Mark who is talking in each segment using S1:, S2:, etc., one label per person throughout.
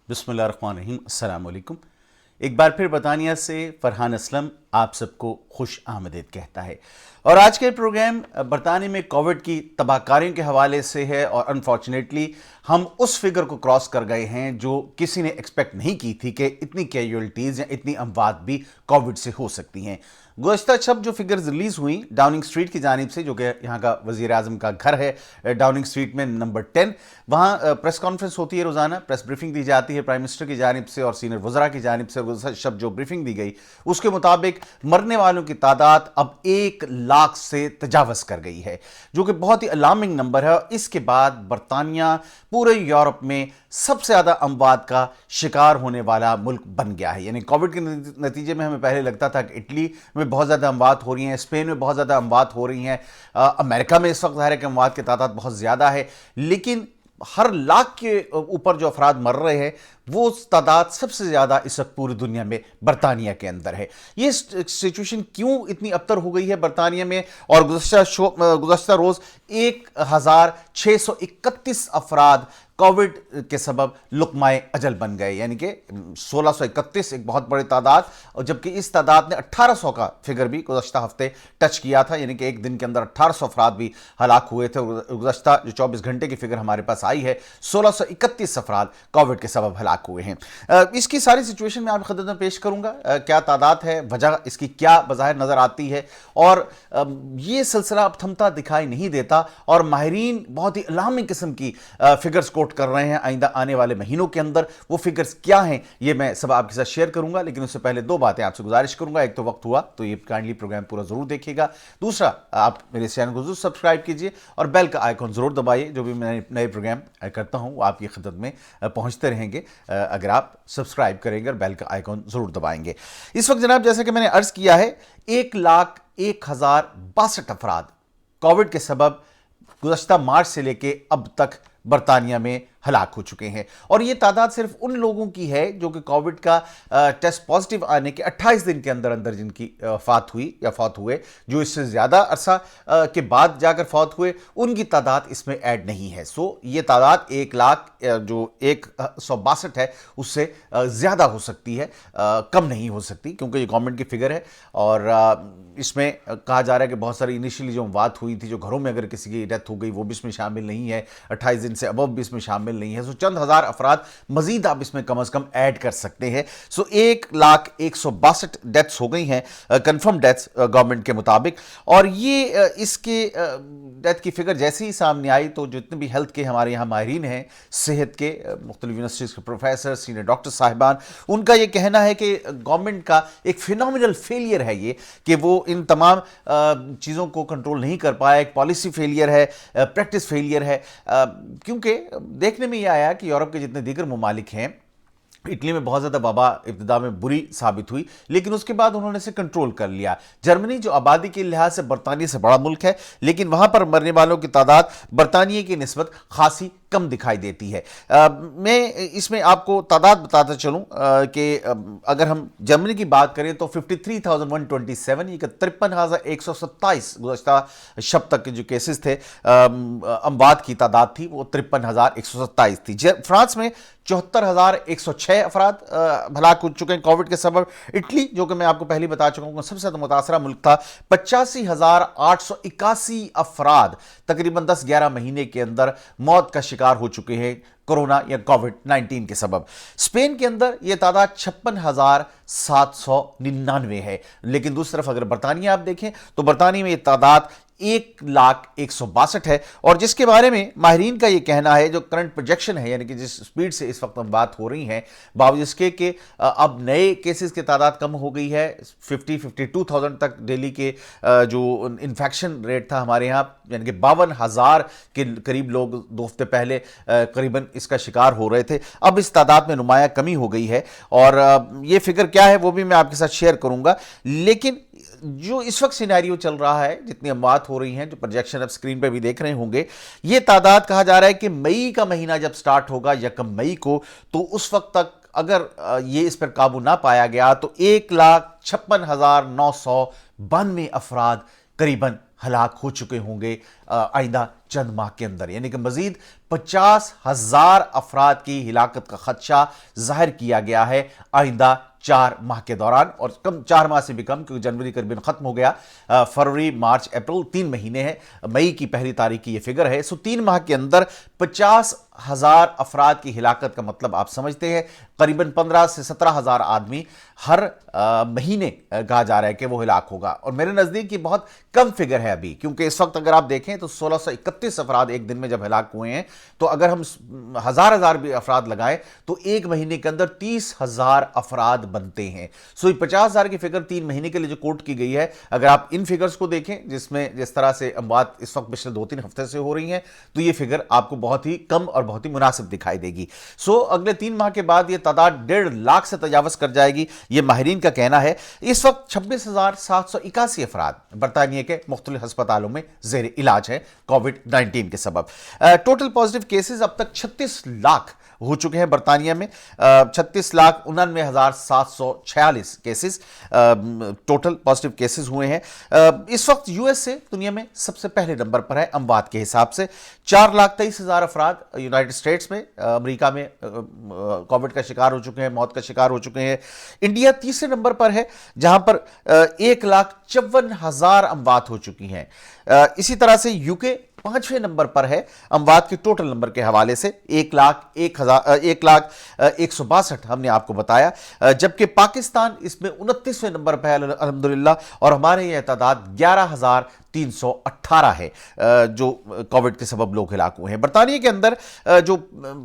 S1: बिस्मिल्लाहिर्रहमानिर्रहीम। अस्सलाम वालेकुम। एक बार फिर बरतानिया से फरहान असलम आप सबको खुश आमदीद कहता है। और आज के प्रोग्राम बरतानिया में कोविड की तबाहकारियों के हवाले से है। और अनफॉर्चुनेटली हम उस फिगर को क्रॉस कर गए हैं जो किसी ने एक्सपेक्ट नहीं की थी कि इतनी कैजुअल्टीज़ या इतनी अमवात भी कोविड से हो सकती हैं। गुज़श्ता शब जो फिगर्स रिलीज़ हुई डाउनिंग स्ट्रीट की जानिब से, जो कि यहाँ का वज़ीर आज़म का घर है डाउनिंग स्ट्रीट में नंबर 10, वहाँ प्रेस कॉन्फ्रेंस होती है, रोज़ाना प्रेस ब्रीफिंग दी जाती है प्राइम मिनिस्टर की जानिब से और सीनियर वज़रा की जानिब से। गुज़श्ता शब जो ब्रीफिंग दी गई उसके मुताबिक मरने वालों की तादाद अब 1 लाख से तजावज़ कर गई है, जो कि बहुत ही अलार्मिंग नंबर है। इसके बाद बरतानिया पूरे यूरोप में सबसे ज़्यादा अमवात का शिकार होने वाला मुल्क बन गया है। यानी कोविड के नतीजे में हमें पहले लगता था कि इटली में बहुत ज़्यादा अमवात हो रही हैं, स्पेन में बहुत ज़्यादा अमवात हो रही हैं, अमेरिका में इस वक्त ज़ाहिर है कि अमवात की तादाद बहुत ज़्यादा है, लेकिन हर लाख के ऊपर जो अफराद मर रहे हैं वो तादाद सबसे ज़्यादा इस वक्त पूरी दुनिया में बरतानिया के अंदर है। ये सिचुएशन क्यों इतनी अबतर हो गई है बरतानिया में? और गुज़श्ता रोज़ 1631 अफराद कोविड के सबब लुकमाए अजल बन गए, यानी कि 1631 एक बहुत बड़ी तादाद। और जबकि इस तादाद ने 1800 का फिगर भी गुज़श्ता हफ्ते टच किया था, यानी कि एक दिन के अंदर 1800 अफराद भी हलाक हुए थे। गुज़श्ता जो 24 घंटे की फिगर हमारे पास आई है, 1631 अफराद कोविड के सबब हलाक हुए हैं। इसकी सारी सिचुएशन मैं आपकी खिदमत में पेश करूंगा। क्या तादाद है, वजह इसकी क्या बज़ाहिर नज़र आती है, और ये सिलसिला अब थमता दिखाई नहीं देता। और माहिरीन बहुत ही अलार्मिंग किस्म की फिगर्स कोट कर रहे हैं आइंदा आने वाले महीनों के अंदर। वो फिगर्स क्या हैं ये मैं सब आपके साथ शेयर करूंगा, लेकिन उससे पहले दो बातें आपसे गुजारिश करूंगा। एक तो वक्त हुआ तो ये काइंडली प्रोग्राम पूरा जरूर देखिएगा। दूसरा, आप मेरे चैनल को जरूर सब्सक्राइब कीजिए और बेल का आइकॉन जरूर दबाइए। जो भी मैं नए प्रोग्राम करता हूं वो आपकी खिदमत में पहुंचते रहेंगे अगर आप सब्सक्राइब करेंगे और बेल का आइकॉन जरूर दबाएंगे। इस वक्त जनाब, जैसे कि मैंने अर्ज किया है, 1,01,062 अफराद कोविड के सबब गुज़श्ता मार्च से लेके अब तक बरतानिया में हलाक हो चुके हैं। और ये तादाद सिर्फ उन लोगों की है जो कि कोविड का टेस्ट पॉजिटिव आने के 28 दिन के अंदर अंदर जिनकी फात हुई या फौत हुए। जो इससे ज़्यादा अरसा के बाद जाकर फौत हुए उनकी तादाद इसमें ऐड नहीं है। सो ये तादाद 1 लाख जो 162 है उससे ज़्यादा हो सकती है, कम नहीं हो सकती, क्योंकि ये गवर्नमेंट की फिगर है। और इसमें कहा जा रहा है कि बहुत सारी इनिशियली जो बात हुई थी, जो घरों में अगर किसी की डेथ हो गई वो भी इसमें शामिल नहीं है, 28 दिन से अबव भी इसमें शामिल नहीं है। सो चंद हज़ार अफराद मजीद आप इसमें कम अज़ कम ऐड कर सकते हैं। सो 1,01,62 डेथ्स हो गई हैं, कंफर्म डेथ्स गवर्नमेंट के मुताबिक। और ये इसके डेथ की फिगर जैसे ही सामने आई तो जितने भी हेल्थ के हमारे यहाँ माहिरीन हैं, सेहत के मुख्तलिफ यूनिवर्सिटीज़ के प्रोफेसर, सीनियर डॉक्टर साहिबान, उनका ये कहना है कि गवर्नमेंट का एक फिनोमिनल फेलियर है ये, कि वो इन तमाम चीज़ों को कंट्रोल नहीं कर पाया। एक पॉलिसी फेलियर है, प्रैक्टिस फेलियर है। क्योंकि देखने में यह आया कि यूरोप के जितने दीगर ममालिक हैं, इटली में बहुत ज़्यादा वबा इब्तिदा में बुरी साबित हुई, लेकिन उसके बाद उन्होंने इसे कंट्रोल कर लिया। जर्मनी जो आबादी के लिहाज से बरतानिया से बड़ा मुल्क है, लेकिन वहाँ पर मरने वालों की तादाद बरतानिया की निस्बत खासी कम दिखाई देती है। मैं इसमें आपको तादाद बताता चलूँ कि अगर हम जर्मनी की बात करें तो 53,127, ये 53,127 गुज़श्ता शब तक के जो केसेस थे, अमवात की तादाद थी वो 53,127 थी। फ्रांस में 74,106 अफराद हलाक हो चुके हैं कोविड के सबब। इटली, जो कि मैं आपको पहले बता चुका हूँ सबसे ज़्यादा मुतासरा मुल्क था, 85,881 अफराद तकरीबन 10-11 महीने के अंदर मौत का शिकार हो चुके हैं कोरोना या कोविड-19 के सबब। स्पेन के अंदर यह तादाद 56,799 है। लेकिन दूसरी तरफ अगर बरतानिया आप देखें तो बरतानिया में यह तादाद 1,01,62 है। और जिसके बारे में माहिरीन का यह कहना है, जो करंट प्रोजेक्शन है, यानी कि जिस स्पीड से इस वक्त हम बात हो रही है, बावजूद इसके कि अब नए केसेस की तादाद कम हो गई है, 52,000 तक दिल्ली के जो इन्फेक्शन रेट था हमारे यहाँ, यानी कि 52,000 के करीब लोग 2 हफ्ते पहले करीबन इसका शिकार हो रहे थे। अब इस तादाद में नुमाया कमी हो गई है। और ये फिगर क्या है वो भी मैं आपके साथ शेयर करूंगा। लेकिन जो इस वक्त सिनेरियो चल रहा है, जितनी अमवात हो रही हैं, जो प्रोजेक्शन आप स्क्रीन पे भी देख रहे होंगे, ये तादाद कहा जा रहा है कि मई का महीना जब स्टार्ट होगा 1 मई को, तो उस वक्त तक अगर ये इस पर काबू ना पाया गया तो 1,56,992 अफराद करीबन हलाक हो चुके होंगे आइंदा चंद माह के अंदर, यानी कि मजीद 50,000 अफराद की हिलाकत का खदशा जाहिर किया गया है आइंदा 4 माह के दौरान, और कम 4 माह से भी कम, क्योंकि जनवरी करीबन खत्म हो गया, फरवरी मार्च अप्रैल 3 महीने हैं, मई की पहली तारीख की ये फिगर है। सो 3 माह के अंदर 50,000 अफराद की हिलाकत का मतलब आप समझते हैं करीबन 15 से 17,000 आदमी हर महीने कहा जा रहा है कि वो हिलाक होगा। और मेरे नज़दीक ये बहुत कम फिगर है अभी, क्योंकि इस वक्त अगर आप देखें तो 1631 अफराद एक दिन में जब हिलाक हुए हैं, तो अगर हम हजार भी अफराद लगाएं तो एक महीने के अंदर 30,000 अफराद बनते हैं। सो ये 50,000 की फिगर 3 महीने के लिए जो कोट की गई है, अगर आप इन फिगर्स को देखें जिसमें जिस तरह से अमवात इस वक्त पिछले 2-3 हफ्ते से हो रही हैं, तो ये फिगर आपको बहुत ही कम और बहुत ही मुनासिब दिखाई देगी। सो अगले 3 माह के बाद ये तादाद 1.5 लाख से तजावज़ कर जाएगी, ये माहिरीन का कहना है। इस वक्त 26,781 अफराद बरतानिया के मुख्तलिफ अस्पतालों में ज़ेर इलाज है कोविड-19 के सबब। टोटल पॉजिटिव केसेस अब तक 36 लाख हो चुके हैं बरतानिया में, 36,99,746 केसेस टोटल पॉजिटिव केसेस हुए हैं। इस वक्त यूएसए दुनिया में सबसे पहले नंबर पर है अमवात के हिसाब से, 4,23,000 अफराद यूनाइटेड स्टेट्स में, अमेरिका में कोविड का शिकार हो चुके हैं, मौत का शिकार हो चुके हैं। इंडिया तीसरे नंबर पर है जहां पर 1,54,000 अमवात हो चुकी हैं। इसी तरह से यूके 5वें नंबर पर है अमवात के टोटल नंबर के हवाले से, 1,01,162 हमने आपको बताया, जबकि पाकिस्तान इसमें 29वें नंबर पर है अल्हम्दुलिल्लाह, और हमारे यह तादाद 11,318 है जो कोविड के सबब लोग हिलाक हुए हैं। बरतानिया के अंदर जो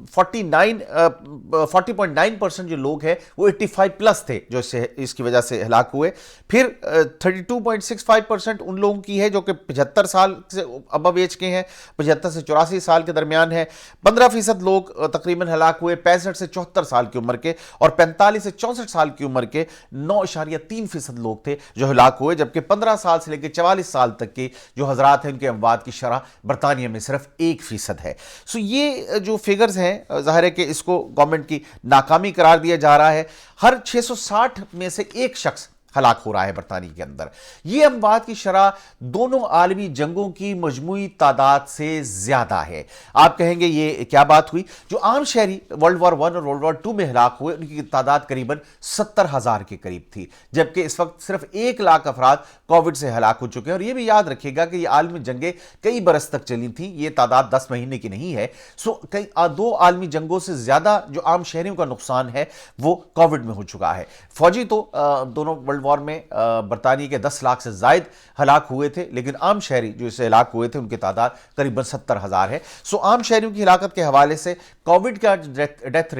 S1: 40.9% जो लोग हैं वो 85 प्लस थे जो इसकी वजह से हिलाक हुए। फिर 32.65% उन लोगों की है जो कि 75 साल से अबव एज के हैं, 75 से 84 साल के दरमियान है। 15% लोग तकरीबन हिलाक हुए 65 से 74 साल की उम्र के, और 45 से 64 साल की उम्र के 9.3% लोग थे जो हिलाक हुए, जबकि 15 साल से लेकर 44 साल तक के जो हजरात हैं उनके अमवात की शरह बरतानिया में सिर्फ 1% है। सो ये जो फिगर्स हैं जाहिर है कि इसको गवर्नमेंट की नाकामी करार दिया जा रहा है। हर 660 में से एक शख्स हलाक हो रहा है बरतानिया के अंदर। यह अमवात की शरह दोनों आलमी जंगों की मजमूई तादाद से ज्यादा है। आप कहेंगे ये क्या बात हुई? जो आम शहरी वर्ल्ड वॉर 1 और वर्ल्ड वॉर 2 में हलाक हुए उनकी तादाद करीबन 70,000 के करीब थी, जबकि इस वक्त सिर्फ 1 लाख अफराद कोविड से हलाक हो चुके हैं। और यह भी याद रखिएगा कि यह आलमी जंगें कई बरस तक चली थी, यह तादाद 10 महीने की नहीं है। सो कई 2 आलमी जंगों से ज्यादा जो आम शहरियों का नुकसान है वो कोविड में हो चुका है। फौजी तो दोनों वर्ल्ड वॉर में बरतानिया के 10 लाख से जायद हलाक हुए थे, लेकिन आम शहरी जो इससे हलाक हुए थे उनकी तादाद करीबन 70,000 है। सो आम शहरियों की हिलाकत के हवाले से कोविड का डेथ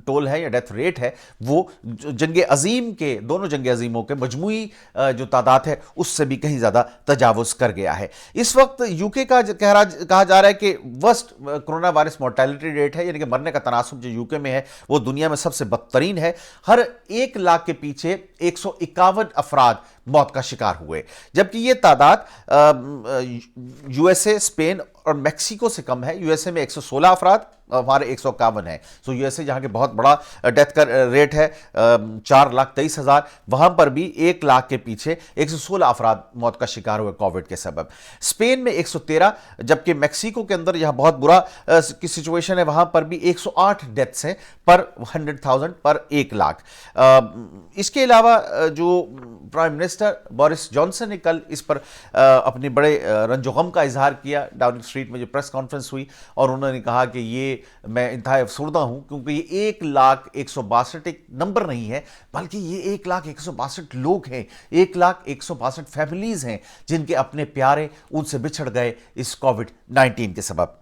S1: टोल है या डेथ रेट है वो जंगे अजीम के, दोनों जंगे अजीमों के मजमूई जो तादाद है उससे भी कहीं ज्यादा तजावुज कर गया है। इस वक्त यूके का कहा जा रहा है कि worst corona virus mortality rate है, यानी कि मरने का तनासुब जो यूके में है वो दुनिया में सबसे बदतरीन है। हर 1 लाख के पीछे 151 अफराद मौत का शिकार हुए, जबकि यह तादाद यूएसए, स्पेन और मैक्सिको से कम है। यूएसए में 116 अफराद, हमारे 151 है। सो यूएसए जहां के बहुत बड़ा डेथ का रेट है 4,23,000, वहां पर भी 1 लाख के पीछे 116 अफराद मौत का शिकार हुए कोविड के सबब। स्पेन में 113, जबकि मैक्सिको के अंदर यहां बहुत बुरा की सिचुएशन है, वहां पर भी 108 डेथ्स हैं पर 100,000 पर 1 लाख। इसके अलावा जो प्राइम मिनिस्टर बोरिस जॉनसन ने कल इस पर अपने बड़े रंजो गम का इजहार किया डाउनिंग स्ट्रीट में जो प्रेस कॉन्फ्रेंस हुई, और उन्होंने कहा कि ये मैं इंतहाई अफसुर्दा हूं क्योंकि ये 1,162 एक नंबर नहीं है, बल्कि ये 1,162 लोग हैं, 1,162 फैमिलीज हैं जिनके अपने प्यारे उनसे बिछड़ गए इस कोविड-19 के सबब।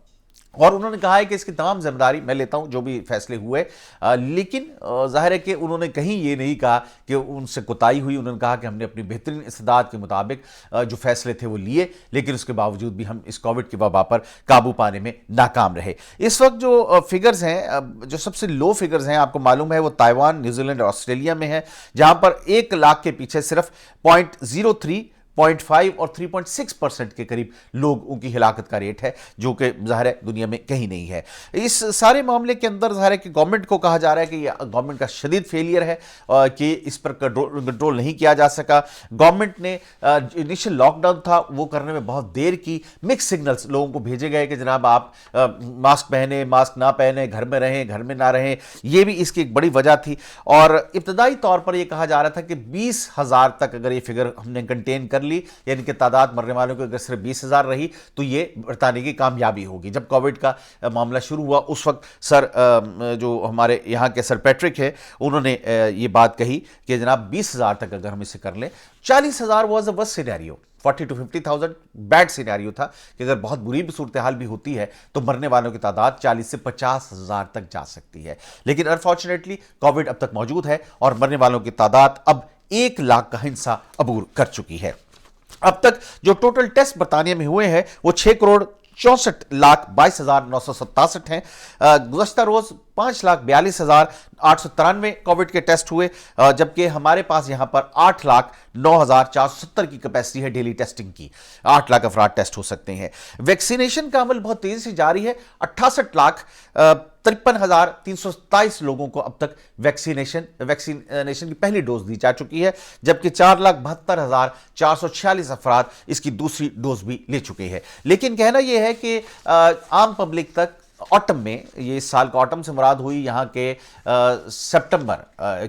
S1: और उन्होंने कहा है कि इसकी तमाम जिम्मेदारी मैं लेता हूं जो भी फैसले हुए, लेकिन जाहिर है कि उन्होंने कहीं ये नहीं कहा कि उनसे कोताही हुई। उन्होंने कहा कि हमने अपनी बेहतरीन इस्तेदाद के मुताबिक जो फैसले थे वो लिए, लेकिन उसके बावजूद भी हम इस कोविड की वबा पर काबू पाने में नाकाम रहे। इस वक्त जो फिगर्स हैं, जो सबसे लो फिगर्स हैं आपको मालूम है वो ताइवान, न्यूजीलैंड और ऑस्ट्रेलिया में है, जहां पर 1 लाख के पीछे सिर्फ 0.03, 0.5 और 3.6% के करीब लोगों की हिलाकत का रेट है, जो कि ज़ाहिर है दुनिया में कहीं नहीं है। इस सारे मामले के अंदर ज़ाहिर है कि गवर्नमेंट को कहा जा रहा है कि ये गवर्नमेंट का शदीद फेलियर है कि इस पर कंट्रोल नहीं किया जा सका। गवर्नमेंट ने इनिशियल लॉकडाउन था वो करने में बहुत देर की। मिक्स सिग्नल्स लोगों को भेजे गए कि जनाब आप मास्क पहने, मास्क ना पहने, घर में रहें, घर में ना रहें, ये भी इसकी एक बड़ी वजह थी। और इब्तदाई तौर पर यह कहा जा रहा था कि 20,000 तक अगर ये फिगर हमने कंटेन कर ली, यानी कि तादाद मरने वालों की अगर सिर्फ 20,000 रही तो ये बरतानिया की कामयाबी होगी। जब कोविड का मामला शुरू हुआ उस वक्त सर जो हमारे यहाँ के सर पैट्रिक है उन्होंने ये बात कही कि जनाब 20,000 तक अगर हम इसे कर लें, 40,000 was a worst scenario, 40 to 50,000 bad scenario था कि अगर बहुत बुरी भी सूरत हाल भी होती है तो मरने वालों की तादाद 40 से 50,000 तक जा सकती है। लेकिन अनफॉर्चुनेटली कोविड अब तक मौजूद है और मरने वालों की तादाद अब 1 लाख का हिस्सा अबूर कर चुकी है। अब तक जो टोटल टेस्ट बरतानिया में हुए हैं वो 6,64,22,967 हैं। गुज़श्ता रोज 5,42,893 कोविड के टेस्ट हुए, जबकि हमारे पास यहां पर 8,09,470 की कैपेसिटी है डेली टेस्टिंग की। 8 लाख अफराद टेस्ट हो सकते हैं। वैक्सीनेशन का अमल बहुत तेजी से जारी है। 68,53,327 लोगों को अब तक वैक्सीनेशन की पहली डोज दी जा चुकी है, जबकि 4,72,446 अफराद इसकी दूसरी डोज भी ले चुके हैं। लेकिन कहना यह है कि आम पब्लिक तक ऑटम में, ये इस साल का ऑटम से मुराद हुई यहाँ के सितंबर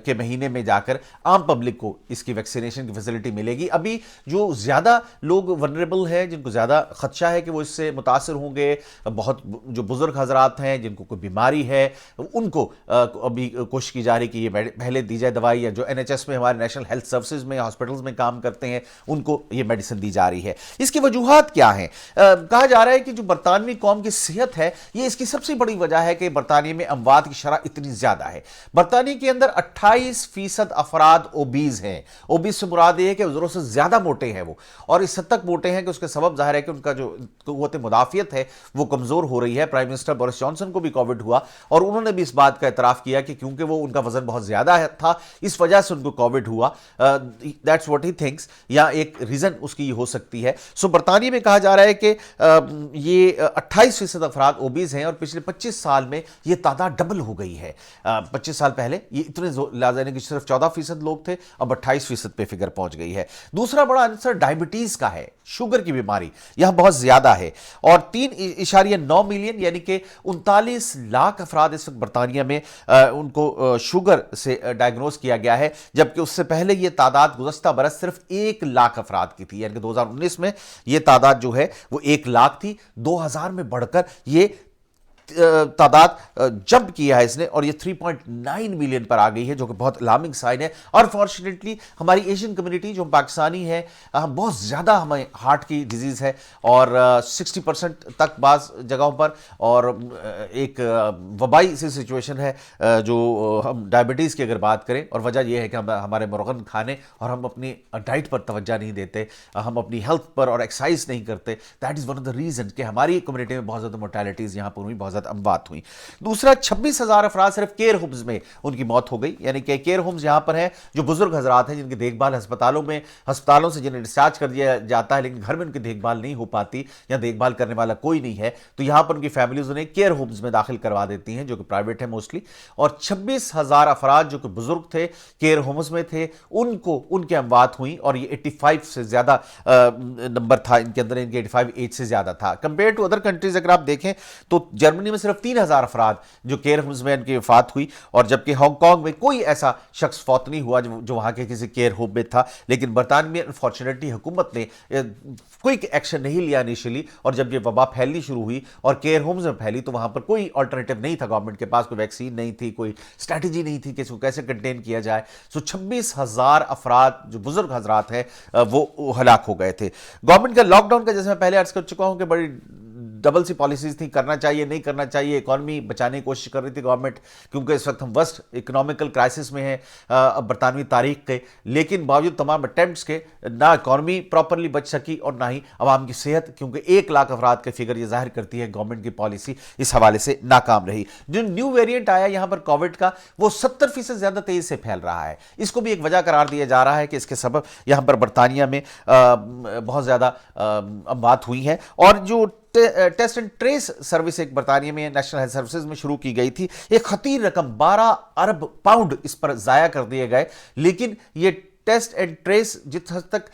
S1: के महीने में जाकर आम पब्लिक को इसकी वैक्सीनेशन की फैसिलिटी मिलेगी। अभी जो ज़्यादा लोग वनरेबल हैं, जिनको ज़्यादा खदशा है कि वो इससे मुतासर होंगे, बहुत जो बुज़ुर्ग हजरात हैं जिनको कोई बीमारी है, उनको अभी कोशिश की जा रही कि ये पहले दी जाए दवाई, या जो NHS में हमारे नेशनल हेल्थ सर्विसेज में हॉस्पिटल्स में काम करते हैं उनको ये मेडिसिन दी जा रही है। इसकी वजूहात क्या हैं? कहा जा रहा है कि जो बरतानवी कौम की सेहत है, ये की सबसे बड़ी वजह है कि बरतानिया में अमवात की शरह इतनी ज्यादा है। बरतानिया के अंदर 28% अफराद ओबीज हैं। ओबीज से मुराद ये है कि जरूरत से ज्यादा मोटे हैं वो, और इस हद तक मोटे हैं कि उसके सबब जाहिर है कि उनका जो कुव्वत मुदाफियत है वो कमजोर हो रही है। प्राइम मिनिस्टर बोरिस जॉनसन को भी कोविड हुआ और उन्होंने भी इस बात का एतराफ किया कि क्योंकि वो उनका वजन बहुत ज्यादा था इस वजह से उनको कोविड हुआ। दैट्स व्हाट ही थिंक्स, या एक रीजन उसकी ये हो सकती है। सो बरतानिया में कहा जा रहा है कि ये 28% अफराद ओबीज हैं और पिछले 25 साल में ये तादाद डबल हो गई है। 25 साल पहले ये इतने यानी कि सिर्फ 14% लोग थे, अब 28% पे फिगर पहुंच गई है। दूसरा बड़ा आंसर डायबिटीज का है, शुगर की बीमारी यहां बहुत ज्यादा है और 3.9 मिलियन यानी कि 39 लाख अफराद इस वक्त बरतानिया में उनको शुगर से डायग्नोज किया गया है, जबकि उससे पहले ये तादाद गुज़श्ता बरस सिर्फ 1 लाख अफराद की थी। यानी कि 2019 में ये तादाद जो है वो 1 लाख थी। 2000 में बढ़कर ये तादाद जंप किया है इसने और ये 3.9 मिलियन पर आ गई है, जो कि बहुत अलार्मिंग साइन है। और फॉर्चुनेटली हमारी एशियन कम्युनिटी जो पाकिस्तानी है, बहुत ज़्यादा हमें हार्ट की डिजीज़ है और 60% तक बाज़ जगहों पर, और एक वबाई सी सिचुएशन है जो हम डायबिटीज़ की अगर बात करें, और वजह यह है कि हम हमारे मुर्गन खाने और हम अपनी डाइट पर तवज्जो नहीं देते, हम अपनी हेल्थ पर और एक्सरसाइज नहीं करते। That is one of the reason कि हमारी कम्युनिटी में बहुत ज़्यादा मोर्टेलिटीज़ यहाँ पर हुई, बहुत बात हुई। दूसरा 26,000 अफराद सिर्फ केयर होम्स में उनकी मौत हो गई, यानी कि केयर होम्स यहां पर हैं जो बुजुर्ग हजरात हैं जिनकी देखभाल अस्पतालों से जिन्हें डिस्चार्ज कर दिया जाता है लेकिन घर में उनकी देखभाल नहीं हो पाती या देखभाल करने वाला कोई नहीं है, तो यहां पर उनकी फैमिलीज उन्हें केयर होम्स में दाखिल करवा देती हैं जो कि प्राइवेट है मोस्टली। और 26,000 अफराद जो कि बुजुर्ग थे, केयर होम्स में थे, उनको उनकी अमवात हुई और ये 85 से ज्यादा नंबर था इनके अंदर, इनके 85 एज से ज्यादा था। कंपेयर टू अदर कंट्रीज अगर आप देखें तो जर्मनी में सिर्फ 3,000 अफराद जो केयर होम्स में इनकी वफात हुई, और जबकि हांगकांग में कोई ऐसा शख्स फौत नहीं हुआ जो वहां के किसी केयर होम में था। लेकिन बरतानिया में अनफॉर्चुनेटली हुकूमत ने क्विक एक्शन नहीं लिया इनिशियली, और जब ये वबा फैलनी शुरू हुई और केयर होम्स में फैली तो वहां पर कोई अल्टरनेटिव नहीं था गवर्नमेंट के पास, कोई वैक्सीन नहीं थी, कोई स्ट्रैटेजी नहीं थी कि इसको कैसे कंटेन किया जाए। सो 26,000 अफराद जो बुजुर्ग हजरात हैं वो हलाक हो गए थे। गवर्नमेंट का लॉकडाउन का, जैसे मैं पहले अर्ज कर चुका हूं कि बड़ी डबल सी पॉलिसीज थी, करना चाहिए नहीं करना चाहिए, इकॉनमी बचाने की कोशिश कर रही थी गवर्नमेंट, क्योंकि इस वक्त हम वर्स्ट इकोनॉमिकल क्राइसिस में हैं बरतानवी तारीख के, लेकिन बावजूद तमाम अटेम्प्ट्स के ना इकॉनमी प्रॉपरली बच सकी और ना ही अवाम की सेहत, क्योंकि 1 लाख अफराद के फिगर ये जाहिर करती है गवर्नमेंट की पॉलिसी इस हवाले से नाकाम रही। जो न्यू वेरिएंट आया यहां पर कोविड का, वो 70% ज्यादा तेजी से फैल रहा है। इसको भी एक वजह करार दिया जा रहा है कि इसके सबब यहां पर बरतानिया में बहुत ज्यादा अमवात हुई हैं। और जो टेस्ट एंड ट्रेस सर्विस एक बरतानिया में नेशनल हेल्थ सर्विसेज में शुरू की गई थी, एक खतीर रकम 12 अरब पाउंड इस पर जाया कर दिए गए, लेकिन ये टेस्ट एंड ट्रेस जिस हद तक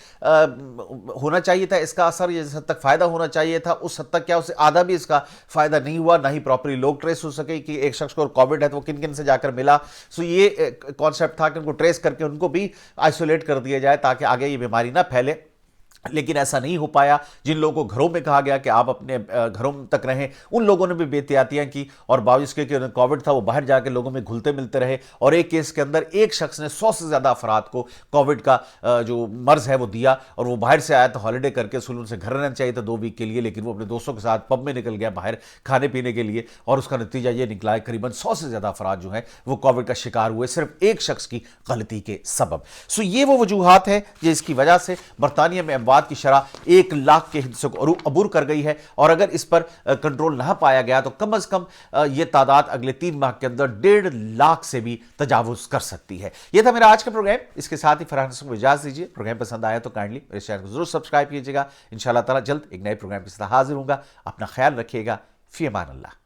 S1: होना चाहिए था, इसका असर जिस हद तक फायदा होना चाहिए था, उस हद तक क्या उससे आधा भी इसका फायदा नहीं हुआ, ना ही प्रॉपरली लोग ट्रेस हो सके कि एक शख्स को कोविड है तो वो किन किन से जाकर मिला। सो ये कॉन्सेप्ट था कि उनको ट्रेस करके उनको भी आइसोलेट कर दिया जाए ताकि आगे ये बीमारी ना फैले, लेकिन ऐसा नहीं हो पाया। जिन लोगों को घरों में कहा गया कि आप अपने घरों तक रहें, उन लोगों ने भी बेहतियातियां की और बावजूद इसके कि कोविड था वो बाहर जाके लोगों में घुलते मिलते रहे। और एक केस के अंदर एक शख्स ने 100 से ज्यादा अफराद को कोविड का जो मर्ज है वो दिया, और वो बाहर से आया था हॉलीडे करके, असूल उनसे घर रहना चाहिए था 2 वीक के लिए, लेकिन वो अपने दोस्तों के साथ पब में निकल गया बाहर खाने पीने के लिए, और उसका नतीजा ये निकला है करीबन 100 से ज्यादा अफराद जो है वो कोविड का शिकार हुए सिर्फ एक शख्स की गलती के सबब। सो ये वो वजूहात है जिसकी वजह से बरतानिया में अमवात की शरह 1 लाख के हिस्से को अबूर कर गई है। और अगर इस पर कंट्रोल ना पाया गया तो कम से कम यह तादाद अगले 3 माह के अंदर 1.5 लाख से भी तजावुज कर सकती है। यह था मेरा आज का प्रोग्राम। इसके साथ ही फरहान को इजाजत दीजिए। प्रोग्राम पसंद आया तो काइंडली मेरे चैनल को जरूर सब्सक्राइब कीजिएगा। इंशाअल्लाह ताला जल्द एक नए प्रोग्राम के साथ हाजिर होऊंगा। अपना ख्याल रखिएगा। फी अमान अल्लाह।